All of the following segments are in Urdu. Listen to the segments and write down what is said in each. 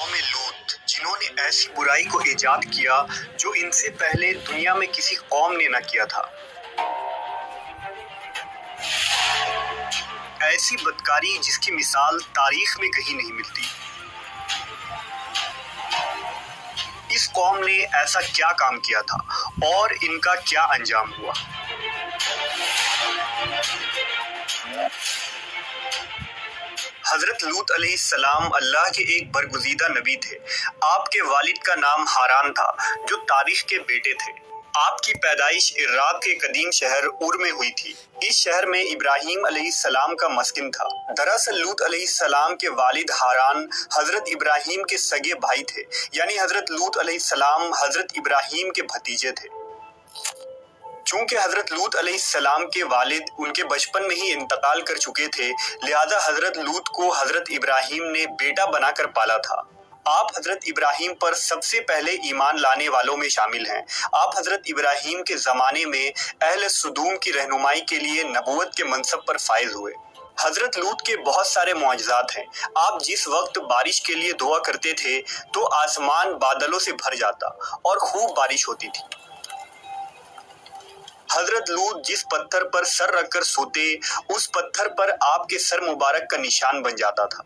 قوم لوط جنہوں نے ایسی برائی کو ایجاد کیا جو ان سے پہلے دنیا میں کسی قوم نے نہ کیا تھا، ایسی بدکاری جس کی مثال تاریخ میں کہیں نہیں ملتی۔ اس قوم نے ایسا کیا کام کیا تھا اور ان کا کیا انجام ہوا؟ حضرت لوط علیہ السلام اللہ کے ایک برگزیدہ نبی تھے۔ آپ کے والد کا نام ہاران تھا جو تاریخ کے بیٹے تھے۔ آپ کی پیدائش عراق کے قدیم شہر اور میں ہوئی تھی۔ اس شہر میں ابراہیم علیہ السلام کا مسکن تھا۔ دراصل لوط علیہ السلام کے والد ہاران حضرت ابراہیم کے سگے بھائی تھے، یعنی حضرت لوط علیہ السلام حضرت ابراہیم کے بھتیجے تھے۔ چونکہ حضرت لوط علیہ السلام کے والد ان کے بچپن میں ہی انتقال کر چکے تھے، لہذا حضرت لوط کو حضرت ابراہیم نے بیٹا بنا کر پالا تھا۔ آپ حضرت ابراہیم پر سب سے پہلے ایمان لانے والوں میں شامل ہیں۔ آپ حضرت ابراہیم کے زمانے میں اہل سدوم کی رہنمائی کے لیے نبوت کے منصب پر فائز ہوئے۔ حضرت لوط کے بہت سارے معجزات ہیں۔ آپ جس وقت بارش کے لیے دعا کرتے تھے تو آسمان بادلوں سے بھر جاتا اور خوب بارش ہوتی تھی۔ حضرت لوط جس پتھر پر سر رکھ کر سوتے، اس پتھر پر آپ کے سر مبارک کا نشان بن جاتا تھا۔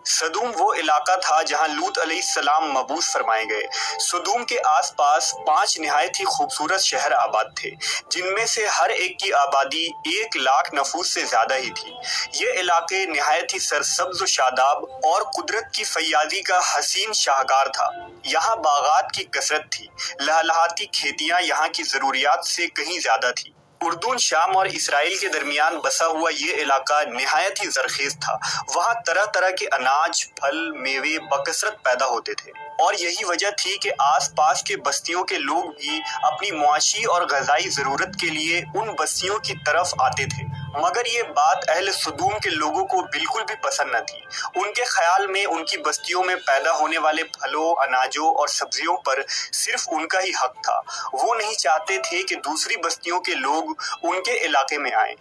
سدوم وہ علاقہ تھا جہاں لوط علیہ السلام مبعوث فرمائے گئے۔ سدوم کے آس پاس 5 نہایت ہی خوبصورت شہر آباد تھے، جن میں سے ہر ایک کی آبادی 1,00,000 نفوس سے زیادہ ہی تھی۔ یہ علاقے نہایت ہی سرسبز و شاداب اور قدرت کی فیاضی کا حسین شاہکار تھا۔ یہاں باغات کی کثرت تھی، لہلہاتی کھیتیاں یہاں کی ضروریات سے کہیں زیادہ تھی۔ اردن، شام اور اسرائیل کے درمیان بسا ہوا یہ علاقہ نہایت ہی زرخیز تھا۔ وہاں طرح طرح کے اناج، پھل، میوے بکثرت پیدا ہوتے تھے، اور یہی وجہ تھی کہ آس پاس کے بستیوں کے لوگ بھی اپنی معاشی اور غذائی ضرورت کے لیے ان بستیوں کی طرف آتے تھے۔ مگر یہ بات اہل سدوم کے لوگوں کو بالکل بھی پسند نہ تھی۔ ان کے خیال میں ان کی بستیوں میں پیدا ہونے والے پھلوں، اناجوں اور سبزیوں پر صرف ان کا ہی حق تھا۔ وہ نہیں چاہتے تھے کہ دوسری بستیوں کے لوگ ان کے علاقے میں آئیں۔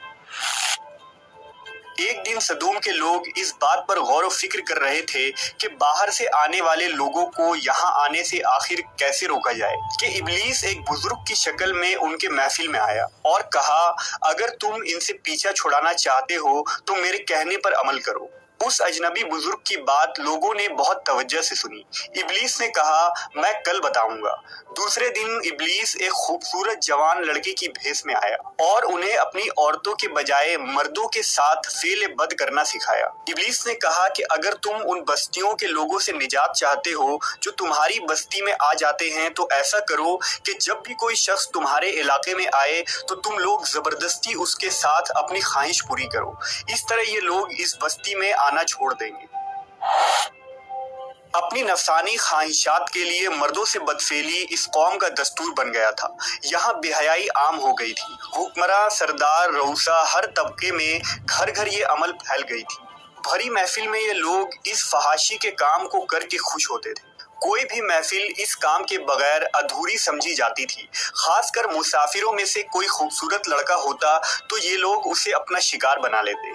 ایک دن سدوم کے لوگ اس بات پر غور و فکر کر رہے تھے کہ باہر سے آنے والے لوگوں کو یہاں آنے سے آخر کیسے روکا جائے، کہ ابلیس ایک بزرگ کی شکل میں ان کے محفل میں آیا اور کہا، اگر تم ان سے پیچھا چھڑانا چاہتے ہو تو میرے کہنے پر عمل کرو۔ اس اجنبی بزرگ کی بات لوگوں نے بہت توجہ سے سنی۔ ابلیس نے کہا، میں کل بتاؤں گا۔ دوسرے دن ابلیس ایک خوبصورت جوان لڑکے کی بھیس میں آیا اور انہیں اپنی عورتوں کے بجائے مردوں کے ساتھ فعل بد کرنا سکھایا۔ ابلیس نے کہا کہ اگر تم ان بستیوں کے لوگوں سے نجات چاہتے ہو جو تمہاری بستی میں آ جاتے ہیں تو ایسا کرو کہ جب بھی کوئی شخص تمہارے علاقے میں آئے تو تم لوگ زبردستی اس کے ساتھ اپنی خواہش پوری کرو۔ اس طرح یہ لوگ اس بستی میں آنا چھوڑ دیں گے۔ اپنی نفسانی خواہشات کے لیے مردوں سے بدفعلی اس قوم کا دستور بن گیا تھا۔ یہاں بے حیائی عام ہو گئی تھی۔ حکمراں، سردار، رؤسا، ہر طبقے میں گھر گھر یہ عمل پھیل گئی تھی۔ بھری محفل میں یہ لوگ اس فحاشی کے کام کو کر کے خوش ہوتے تھے۔ کوئی بھی محفل اس کام کے بغیر ادھوری سمجھی جاتی تھی۔ خاص کر مسافروں میں سے کوئی خوبصورت لڑکا ہوتا تو یہ لوگ اسے اپنا شکار بنا لیتے۔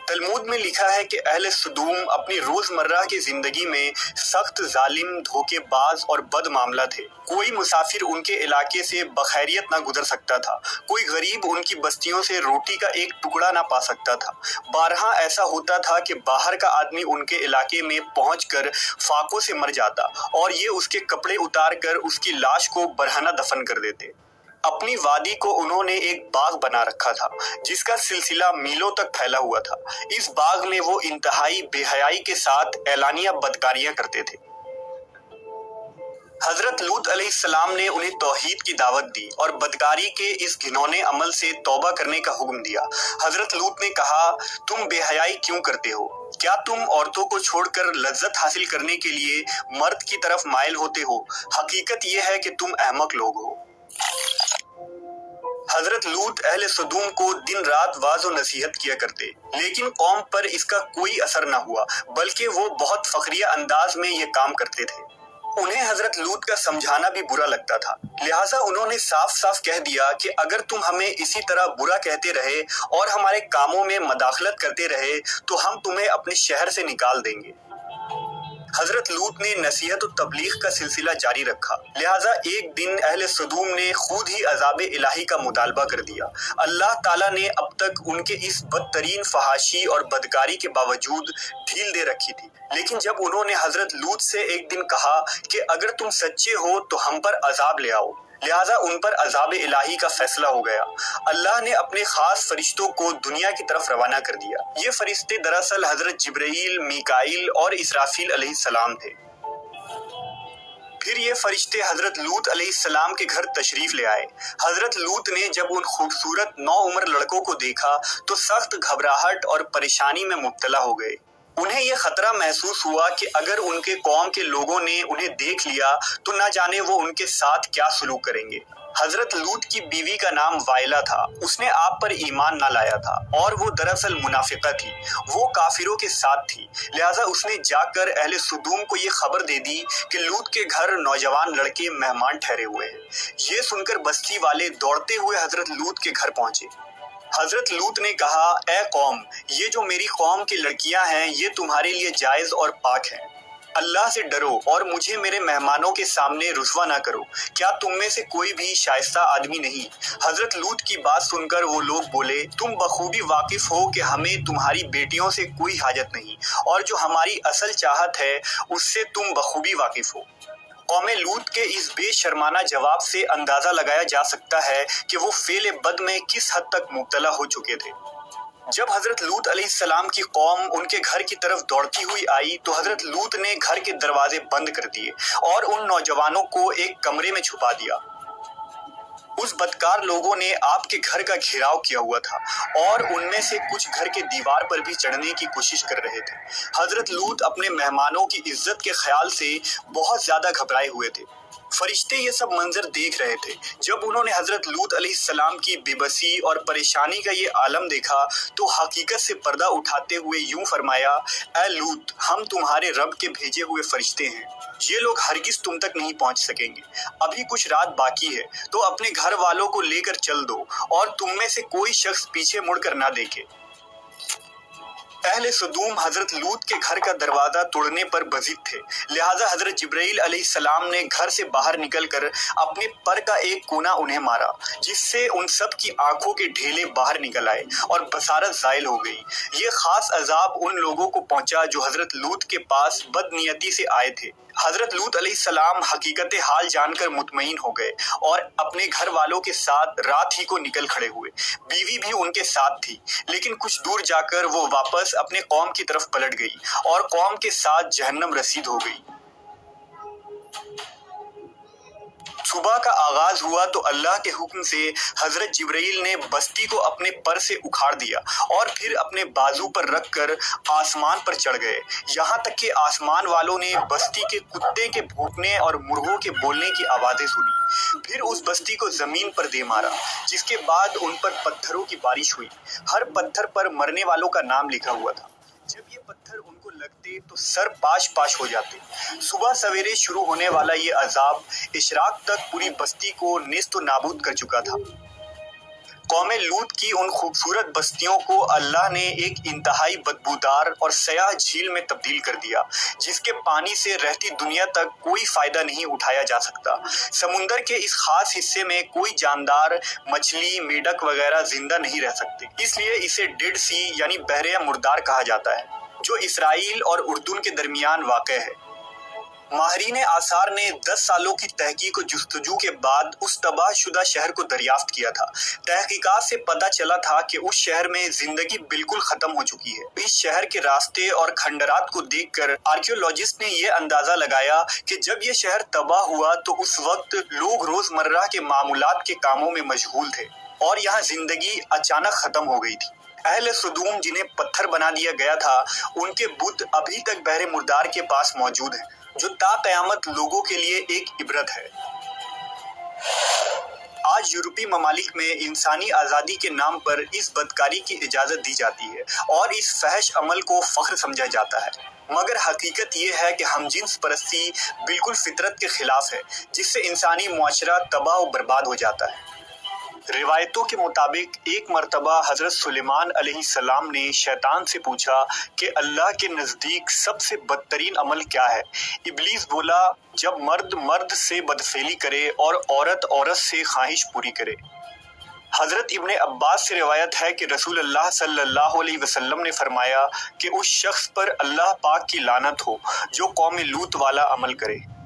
تلمود میں لکھا ہے کہ اہل سدوم اپنی روزمرہ کی زندگی میں سخت ظالم، دھوکے باز اور بد معاملہ تھے۔ کوئی مسافر ان کے علاقے سے بخیریت نہ گزر سکتا تھا۔ کوئی غریب ان کی بستیوں سے روٹی کا ایک ٹکڑا نہ پا سکتا تھا۔ بارہا ایسا ہوتا تھا کہ باہر کا آدمی ان کے علاقے میں پہنچ کر فاقوں سے مر جاتا اور یہ اس کے کپڑے اتار کر اس کی لاش کو برہنہ دفن کر دیتے۔ اپنی وادی کو انہوں نے ایک باغ بنا رکھا تھا جس کا سلسلہ میلوں تک پھیلا ہوا تھا۔ اس باغ میں وہ انتہائی بے حیائی کے ساتھ اعلانیہ بدکاریاں کرتے تھے۔ حضرت لوط علیہ السلام نے انہیں توحید کی دعوت دی اور بدکاری کے اس گھنونے عمل سے توبہ کرنے کا حکم دیا۔ حضرت لوط نے کہا، تم بے حیائی کیوں کرتے ہو؟ کیا تم عورتوں کو چھوڑ کر لذت حاصل کرنے کے لیے مرد کی طرف مائل ہوتے ہو؟ حقیقت یہ ہے کہ تم احمق لوگ ہو۔ حضرت لوط اہل سدوم کو دن رات واعظ و نصیحت کیا کرتے، لیکن قوم پر اس کا کوئی اثر نہ ہوا، بلکہ وہ بہت فخریہ انداز میں یہ کام کرتے تھے۔ انہیں حضرت لوط کا سمجھانا بھی برا لگتا تھا، لہٰذا انہوں نے صاف صاف کہہ دیا کہ اگر تم ہمیں اسی طرح برا کہتے رہے اور ہمارے کاموں میں مداخلت کرتے رہے تو ہم تمہیں اپنے شہر سے نکال دیں گے۔ حضرت لوط نے نصیحت و تبلیغ کا سلسلہ جاری رکھا، لہٰذا ایک دن اہل سدوم نے خود ہی عذاب الہی کا مطالبہ کر دیا۔ اللہ تعالیٰ نے اب تک ان کے اس بدترین فحاشی اور بدکاری کے باوجود ڈھیل دے رکھی تھی، لیکن جب انہوں نے حضرت لوط سے ایک دن کہا کہ اگر تم سچے ہو تو ہم پر عذاب لے آؤ، لہٰذا ان پر عذاب الہی کا فیصلہ ہو گیا۔ اللہ نے اپنے خاص فرشتوں کو دنیا کی طرف روانہ کر دیا۔ یہ فرشتے دراصل حضرت جبرائیل، میکائیل اور اسرافیل علیہ السلام تھے۔ پھر یہ فرشتے حضرت لوط علیہ السلام کے گھر تشریف لے آئے۔ حضرت لوط نے جب ان خوبصورت نوعمر لڑکوں کو دیکھا تو سخت گھبراہٹ اور پریشانی میں مبتلا ہو گئے۔ انہیں یہ خطرہ محسوس ہوا کہ اگر ان کے قوم کے لوگوں نے انہیں دیکھ لیا تو نہ جانے وہ ان کے ساتھ کیا سلوک کریں گے۔ حضرت لوط کی بیوی کا نام وائلہ تھا، اس نے آپ پر ایمان نہ لایا تھا اور وہ دراصل منافقہ تھی، وہ کافروں کے ساتھ تھی، لہٰذا اس نے جا کر اہل سدوم کو یہ خبر دے دی کہ لوط کے گھر نوجوان لڑکے مہمان ٹھہرے ہوئے ہیں۔ یہ سن کر بستی والے دوڑتے ہوئے حضرت لوط کے گھر پہنچے۔ حضرت لوط نے کہا، اے قوم، یہ جو میری قوم کی لڑکیاں ہیں یہ تمہارے لیے جائز اور پاک ہیں۔ اللہ سے ڈرو اور مجھے میرے مہمانوں کے سامنے رسوا نہ کرو۔ کیا تم میں سے کوئی بھی شائستہ آدمی نہیں؟ حضرت لوط کی بات سن کر وہ لوگ بولے، تم بخوبی واقف ہو کہ ہمیں تمہاری بیٹیوں سے کوئی حاجت نہیں، اور جو ہماری اصل چاہت ہے اس سے تم بخوبی واقف ہو۔ قوم لوط کے اس بے شرمانہ جواب سے اندازہ لگایا جا سکتا ہے کہ وہ فعل بد میں کس حد تک مبتلا ہو چکے تھے۔ جب حضرت لوط علیہ السلام کی قوم ان کے گھر کی طرف دوڑتی ہوئی آئی تو حضرت لوط نے گھر کے دروازے بند کر دیے اور ان نوجوانوں کو ایک کمرے میں چھپا دیا۔ اس بدکار لوگوں نے آپ کے گھر کا گھیراؤ کیا ہوا تھا اور ان میں سے کچھ گھر کے دیوار پر بھی چڑھنے کی کوشش کر رہے تھے۔ حضرت لوط اپنے مہمانوں کی عزت کے خیال سے بہت زیادہ گھبرائے ہوئے تھے۔ فرشتے یہ سب منظر دیکھ رہے تھے۔ جب انہوں نے حضرت لوط علیہ السلام کی بے بسی اور پریشانی کا یہ عالم دیکھا تو حقیقت سے پردہ اٹھاتے ہوئے یوں فرمایا، اے لوط، ہم تمہارے رب کے بھیجے ہوئے فرشتے ہیں، یہ لوگ ہرگز تم تک نہیں پہنچ سکیں گے۔ ابھی کچھ رات باقی ہے تو اپنے گھر والوں کو لے کر چل دو اور تم میں سے کوئی شخص پیچھے مڑ کر نہ دیکھے۔ اہل سدوم حضرت لوط کے گھر کا دروازہ توڑنے پر بضد تھے، لہٰذا حضرت جبرائیل علیہ السلام نے گھر سے باہر نکل کر اپنے پر کا ایک کونا انہیں مارا، جس سے ان سب کی آنکھوں کے ڈھیلے باہر نکل آئے اور بصارت زائل ہو گئی۔ یہ خاص عذاب ان لوگوں کو پہنچا جو حضرت لوط کے پاس بد نیتی سے آئے تھے۔ حضرت لوط علیہ السلام حقیقت حال جان کر مطمئن ہو گئے اور اپنے گھر والوں کے ساتھ رات ہی کو نکل کھڑے ہوئے۔ بیوی بھی ان کے ساتھ تھی، لیکن کچھ دور جا کر وہ واپس اپنے قوم کی طرف پلٹ گئی اور قوم کے ساتھ جہنم رسید ہو گئی۔ صبح کا آغاز ہوا تو اللہ کے حکم سے حضرت جبرائیل نے بستی کو اپنے پر سے اکھاڑ دیا اور پھر اپنے بازو پر رکھ کر آسمان پر چڑھ گئے، یہاں تک کہ آسمان والوں نے بستی کے کتے کے بھونکنے اور مرغوں کے بولنے کی آوازیں سنی۔ پھر اس بستی کو زمین پر دے مارا، جس کے بعد ان پر پتھروں کی بارش ہوئی۔ ہر پتھر پر مرنے والوں کا نام لکھا ہوا تھا۔ جب یہ پتھر ان کو لگتے تو سر پاش پاش ہو جاتے۔ صبح سویرے شروع ہونے والا یہ عذاب اشراق تک پوری بستی کو نیست و نابود کر چکا تھا۔ قوم لوط کی ان خوبصورت بستیوں کو اللہ نے ایک انتہائی بدبودار اور سیاہ جھیل میں تبدیل کر دیا، جس کے پانی سے رہتی دنیا تک کوئی فائدہ نہیں اٹھایا جا سکتا۔ سمندر کے اس خاص حصے میں کوئی جاندار، مچھلی، میڈک وغیرہ زندہ نہیں رہ سکتے، اس لیے اسے ڈیڈ سی یعنی بحر مردار کہا جاتا ہے، جو اسرائیل اور اردن کے درمیان واقع ہے۔ ماہرین آثار نے 10 سالوں کی تحقیق و جستجو کے بعد اس تباہ شدہ شہر کو دریافت کیا تھا۔ تحقیقات سے پتہ چلا تھا کہ اس شہر میں زندگی بالکل ختم ہو چکی ہے۔ اس شہر کے راستے اور کھنڈرات کو دیکھ کر آرکیولوجسٹ نے یہ اندازہ لگایا کہ جب یہ شہر تباہ ہوا تو اس وقت لوگ روزمرہ کے معمولات کے کاموں میں مشغول تھے اور یہاں زندگی اچانک ختم ہو گئی تھی۔ اہل سدوم جنہیں پتھر بنا دیا گیا تھا، ان کے بت ابھی تک بحر مردار کے پاس موجود ہیں، جو تا قیامت لوگوں کے لیے ایک عبرت ہے۔ آج یورپی ممالک میں انسانی آزادی کے نام پر اس بدکاری کی اجازت دی جاتی ہے اور اس فحش عمل کو فخر سمجھا جاتا ہے، مگر حقیقت یہ ہے کہ ہم جنس پرستی بالکل فطرت کے خلاف ہے، جس سے انسانی معاشرہ تباہ و برباد ہو جاتا ہے۔ روایتوں کے مطابق ایک مرتبہ حضرت سلیمان علیہ السلام نے شیطان سے پوچھا کہ اللہ کے نزدیک سب سے بدترین عمل کیا ہے؟ ابلیس بولا، جب مرد مرد سے بدفعلی کرے اور عورت عورت سے خواہش پوری کرے۔ حضرت ابن عباس سے روایت ہے کہ رسول اللہ صلی اللہ علیہ وسلم نے فرمایا کہ اس شخص پر اللہ پاک کی لعنت ہو جو قوم لوط والا عمل کرے۔